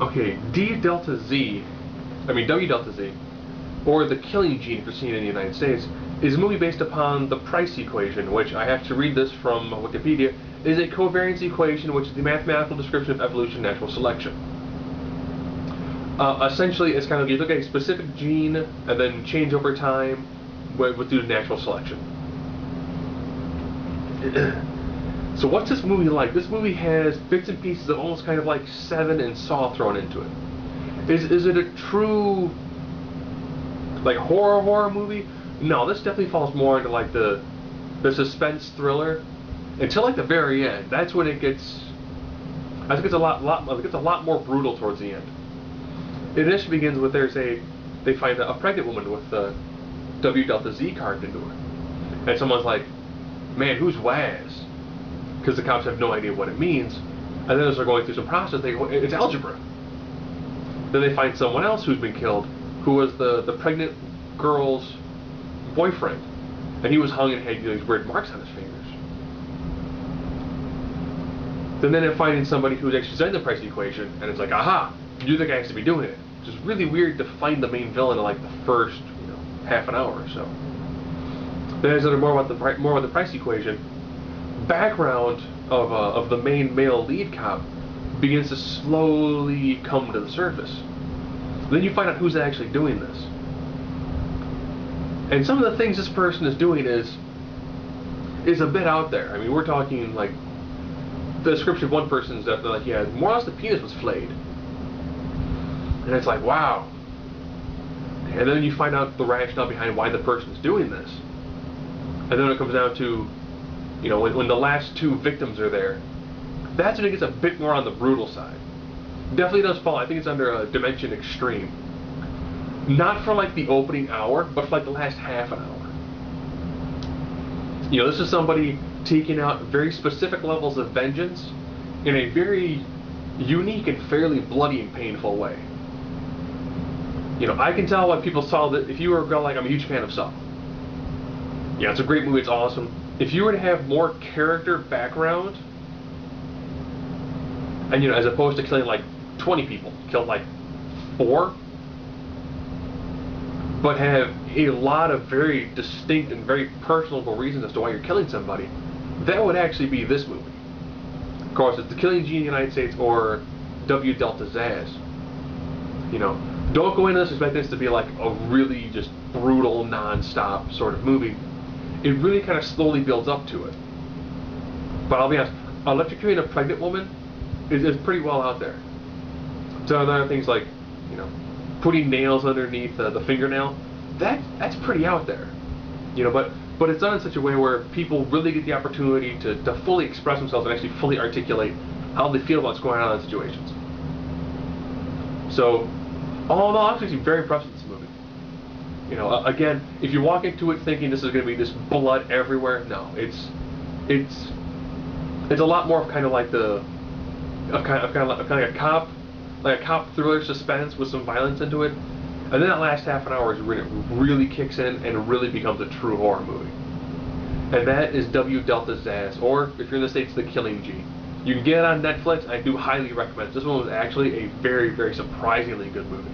Okay, D delta Z, I mean W delta Z, or the killing gene for seen in the United States, is a movie based upon the Price equation, which I have to read this from Wikipedia, is a covariance equation which is the mathematical description of evolution and natural selection. Essentially, it's kind of you look at a specific gene and then change over time with due to natural selection. So what's this movie like? This movie has bits and pieces of almost kind of like Seven and Saw thrown into it. Is it a true like horror movie? No, this definitely falls more into like the suspense thriller until like the very end. That's when it gets. I think it's a lot more brutal towards the end. It initially begins with they find a pregnant woman with the W delta Z carved into her, and someone's like, "Man, who's Waz?" Because the cops have no idea what it means, and then as they're going through some process, they go, "It's algebra." Then they find someone else who's been killed, who was the pregnant girl's boyfriend, and he was hung and had these weird marks on his fingers. Then they end up finding somebody who's actually designed the Price equation, and it's like, aha, you're the guy who has to be doing it. Which is really weird to find the main villain in like the first, half an hour or so. Then as more about the Price equation, background of the main male lead cop begins to slowly come to the surface. Then you find out who's actually doing this. And some of the things this person is doing is a bit out there. I mean, we're talking like the description of one person's that like he had more or less the penis was flayed. And it's like, wow. And then you find out the rationale behind why the person's doing this. And then it comes down to, when the last two victims are there, that's when it gets a bit more on the brutal side. Definitely does fall. I think it's under a Dimension Extreme. Not for like the opening hour, but for like the last half an hour. This is somebody taking out very specific levels of vengeance in a very unique and fairly bloody and painful way. I can tell why people saw that. If you were like, I'm a huge fan of Saw. Yeah, it's a great movie. It's awesome. If you were to have more character background, and as opposed to killing like 20 people, killed like 4, but have a lot of very distinct and very personable reasons as to why you're killing somebody, that would actually be this movie. Of course, it's The Killing Gene in the United States or W delta Zaz. Don't go into this expecting this to be like a really just brutal, non-stop sort of movie. It really kind of slowly builds up to it. But I'll be honest, electrocuting a pregnant woman is pretty well out there. So there are things like, putting nails underneath the fingernail. That's pretty out there. But it's done in such a way where people really get the opportunity to fully express themselves and actually fully articulate how they feel about what's going on in situations. So, all in all, I'm actually very impressed with this movie. Again, if you walk into it thinking this is going to be this blood everywhere, no, it's a lot more of kind of like a cop thriller suspense with some violence into it, and then that last half an hour is when it really kicks in and really becomes a true horror movie. And that is W delta Zaz, or if you're in the States, The Killing Gene. You can get it on Netflix. I do highly recommend it. This one was actually a very, very surprisingly good movie.